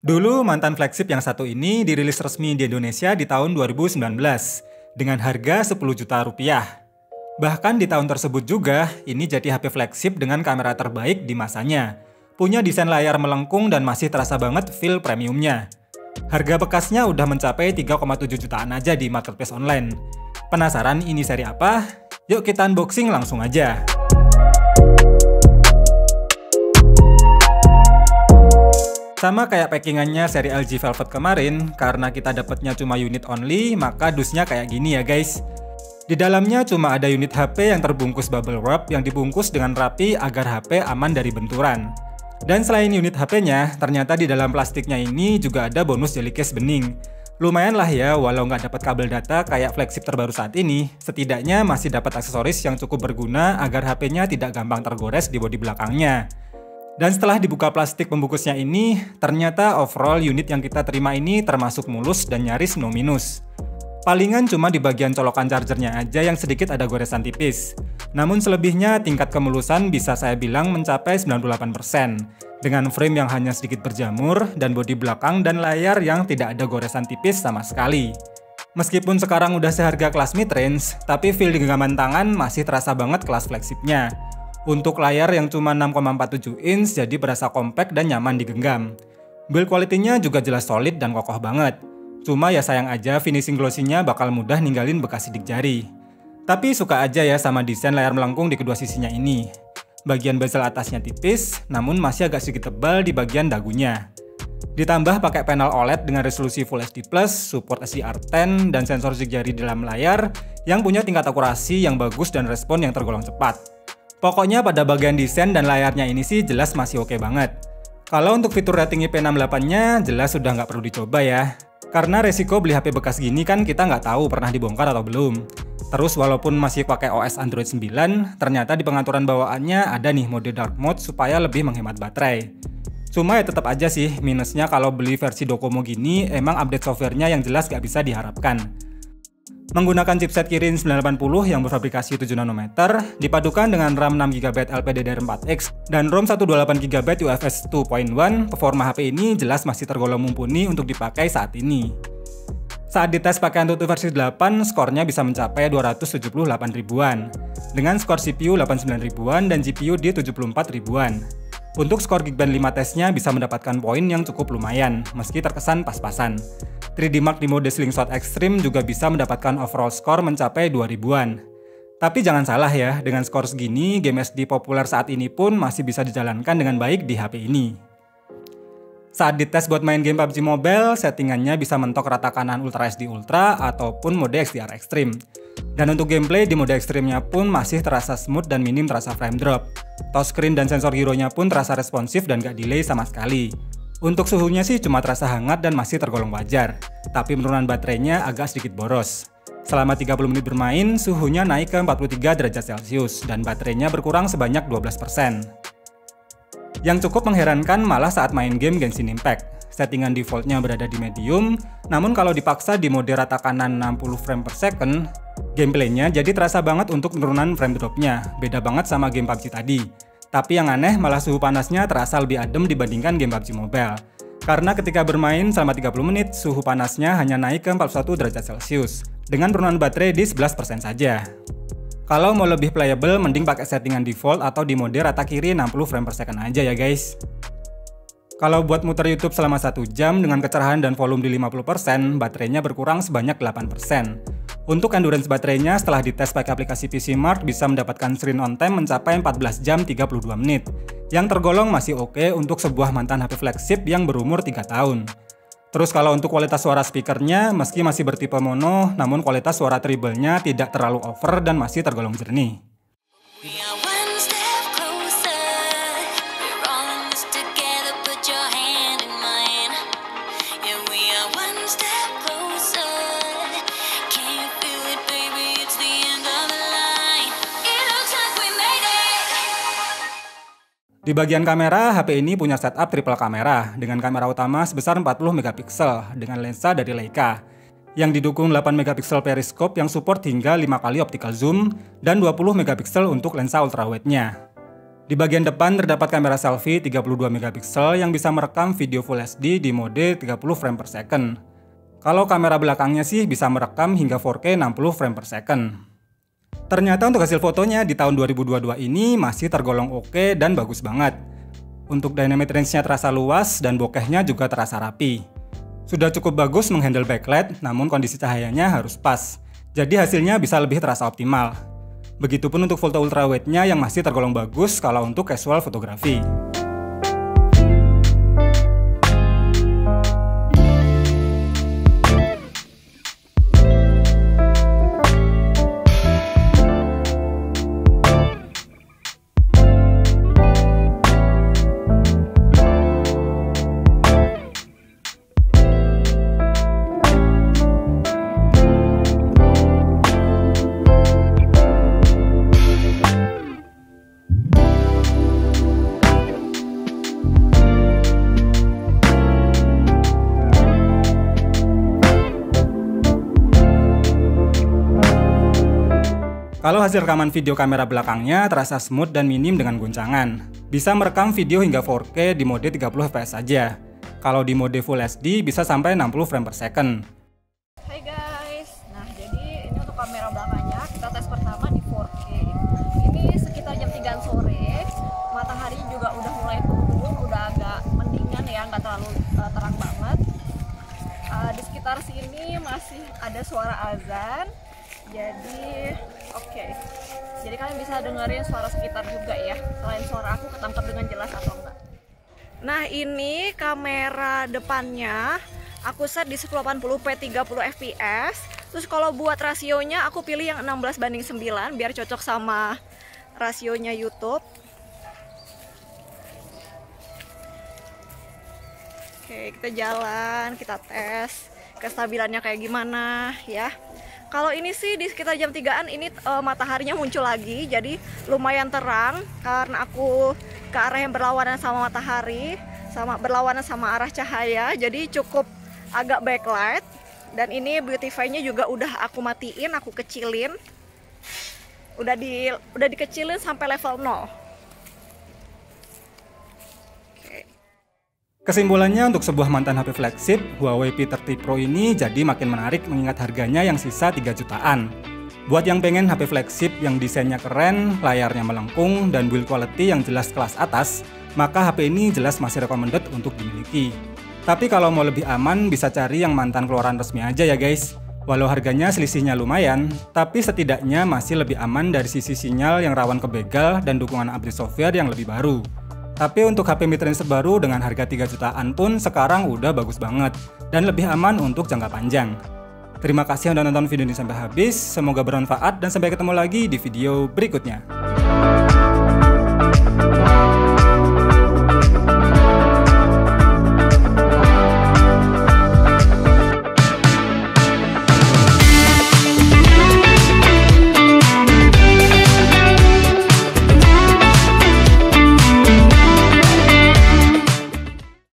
Dulu mantan flagship yang satu ini dirilis resmi di Indonesia di tahun 2019 dengan harga 10 juta rupiah. Bahkan di tahun tersebut juga, ini jadi HP flagship dengan kamera terbaik di masanya. Punya desain layar melengkung dan masih terasa banget feel premiumnya. Harga bekasnya udah mencapai 3,7 jutaan aja di marketplace online. Penasaran ini seri apa? Yuk kita unboxing langsung aja. Sama kayak packingannya seri LG Velvet kemarin, karena kita dapatnya cuma unit only, maka dusnya kayak gini ya guys. Di dalamnya cuma ada unit HP yang terbungkus bubble wrap yang dibungkus dengan rapi agar HP aman dari benturan. Dan selain unit HP-nya, ternyata di dalam plastiknya ini juga ada bonus jelly case bening. Lumayan lah ya, walau nggak dapat kabel data kayak flagship terbaru saat ini, setidaknya masih dapat aksesoris yang cukup berguna agar HP-nya tidak gampang tergores di bodi belakangnya. Dan setelah dibuka plastik pembungkusnya ini, ternyata overall unit yang kita terima ini termasuk mulus dan nyaris no minus. Palingan cuma di bagian colokan chargernya aja yang sedikit ada goresan tipis. Namun selebihnya tingkat kemulusan bisa saya bilang mencapai 98%, dengan frame yang hanya sedikit berjamur dan bodi belakang dan layar yang tidak ada goresan tipis sama sekali. Meskipun sekarang udah seharga kelas mid-range, tapi feel di genggaman tangan masih terasa banget kelas flagshipnya. Untuk layar yang cuma 6,47 inch jadi berasa compact dan nyaman digenggam. Build quality-nya juga jelas solid dan kokoh banget. Cuma ya sayang aja finishing glossy-nya bakal mudah ninggalin bekas sidik jari. Tapi suka aja ya sama desain layar melengkung di kedua sisinya ini. Bagian bezel atasnya tipis, namun masih agak sedikit tebal di bagian dagunya. Ditambah pakai panel OLED dengan resolusi Full HD+, support SDR10, dan sensor sidik jari di dalam layar yang punya tingkat akurasi yang bagus dan respon yang tergolong cepat. Pokoknya pada bagian desain dan layarnya ini sih jelas masih oke banget. Kalau untuk fitur rating IP68-nya jelas sudah nggak perlu dicoba ya. Karena resiko beli HP bekas gini kan kita nggak tahu pernah dibongkar atau belum. Terus walaupun masih pakai OS Android 9, ternyata di pengaturan bawaannya ada nih mode dark mode supaya lebih menghemat baterai. Cuma ya tetap aja sih minusnya kalau beli versi Docomo gini emang update softwarenya yang jelas nggak bisa diharapkan. Menggunakan chipset Kirin 980 yang berfabrikasi 7 nanometer, dipadukan dengan RAM 6GB LPDDR4X dan ROM 128GB UFS 2.1, performa HP ini jelas masih tergolong mumpuni untuk dipakai saat ini. Saat dites pakai AnTuTu versi 8, skornya bisa mencapai 278 ribuan, dengan skor CPU 89 ribuan dan GPU di 74 ribuan. Untuk skor Geekbench 5 tesnya bisa mendapatkan poin yang cukup lumayan, meski terkesan pas-pasan. 3D Mark di mode Slingshot Extreme juga bisa mendapatkan overall score mencapai 2000-an. Tapi jangan salah ya, dengan skor segini, game SD populer saat ini pun masih bisa dijalankan dengan baik di HP ini. Saat dites buat main game PUBG Mobile, settingannya bisa mentok rata kanan Ultra HD Ultra ataupun mode XDR Extreme. Dan untuk gameplay di mode ekstrimnya pun masih terasa smooth dan minim terasa frame drop. Touchscreen dan sensor gironya pun terasa responsif dan gak delay sama sekali. Untuk suhunya sih cuma terasa hangat dan masih tergolong wajar, tapi penurunan baterainya agak sedikit boros. Selama 30 menit bermain, suhunya naik ke 43 derajat Celcius dan baterainya berkurang sebanyak 12%. Yang cukup mengherankan malah saat main game Genshin Impact. Settingan defaultnya berada di medium, namun kalau dipaksa di mode rata kanan 60 frame per second, gameplaynya jadi terasa banget untuk penurunan frame dropnya, beda banget sama game PUBG tadi. Tapi yang aneh malah suhu panasnya terasa lebih adem dibandingkan game PUBG Mobile. Karena ketika bermain selama 30 menit, suhu panasnya hanya naik ke 41 derajat Celcius, dengan penurunan baterai di 11% saja. Kalau mau lebih playable, mending pakai settingan default atau di mode rata kiri 60 frame per second aja ya guys. Kalau buat muter YouTube selama 1 jam dengan kecerahan dan volume di 50%, baterainya berkurang sebanyak 8%. Untuk endurance baterainya setelah dites pakai aplikasi PC Mart bisa mendapatkan screen on time mencapai 14 jam 32 menit, yang tergolong masih oke untuk sebuah mantan HP flagship yang berumur 3 tahun. Terus kalau untuk kualitas suara speakernya, meski masih bertipe mono, namun kualitas suara treble-nya tidak terlalu over dan masih tergolong jernih. Di bagian kamera, HP ini punya setup triple kamera dengan kamera utama sebesar 40 megapiksel dengan lensa dari Leica, yang didukung 8 megapiksel periskop yang support hingga 5 kali optical zoom dan 20 megapiksel untuk lensa ultrawide-nya. Di bagian depan terdapat kamera selfie 32 megapiksel yang bisa merekam video Full HD di mode 30 frame per second. Kalau kamera belakangnya sih bisa merekam hingga 4K 60 frame per second. Ternyata untuk hasil fotonya di tahun 2022 ini masih tergolong oke dan bagus banget. Untuk dynamic range-nya terasa luas dan bokehnya juga terasa rapi. Sudah cukup bagus menghandle backlight, namun kondisi cahayanya harus pas. Jadi hasilnya bisa lebih terasa optimal. Begitupun untuk foto ultrawide-nya yang masih tergolong bagus kalau untuk casual fotografi. Kalau hasil rekaman video kamera belakangnya terasa smooth dan minim dengan guncangan. Bisa merekam video hingga 4K di mode 30 fps saja. Kalau di mode Full HD bisa sampai 60 frame per second. Hai guys, nah jadi ini untuk kamera belakangnya kita tes pertama di 4K. Ini sekitar jam 3 sore, matahari juga udah mulai turun, udah agak mendingan ya, nggak terlalu terang banget. Di sekitar sini masih ada suara azan. Jadi oke. Jadi kalian bisa dengerin suara sekitar juga ya. Selain suara aku ketangkap dengan jelas atau enggak. Nah, ini kamera depannya aku set di 1080p 30 fps. Terus kalau buat rasionya aku pilih yang 16:9 biar cocok sama rasionya YouTube. Oke, kita jalan, kita tes kestabilannya kayak gimana ya. Kalau ini sih di sekitar jam 3-an ini mataharinya muncul lagi, jadi lumayan terang karena aku ke arah yang berlawanan sama matahari, berlawanan sama arah cahaya, jadi cukup agak backlight. Dan ini beautify-nya juga udah aku matiin, aku kecilin, udah dikecilin sampai level 0. Kesimpulannya untuk sebuah mantan HP flagship, Huawei P30 Pro ini jadi makin menarik mengingat harganya yang sisa 3 jutaan. Buat yang pengen HP flagship yang desainnya keren, layarnya melengkung, dan build quality yang jelas kelas atas, maka HP ini jelas masih recommended untuk dimiliki. Tapi kalau mau lebih aman, bisa cari yang mantan keluaran resmi aja ya guys. Walau harganya selisihnya lumayan, tapi setidaknya masih lebih aman dari sisi sinyal yang rawan ke begal dan dukungan update software yang lebih baru. Tapi untuk HP mid-range terbaru dengan harga 3 jutaan pun sekarang udah bagus banget dan lebih aman untuk jangka panjang. Terima kasih udah nonton video ini sampai habis, semoga bermanfaat dan sampai ketemu lagi di video berikutnya.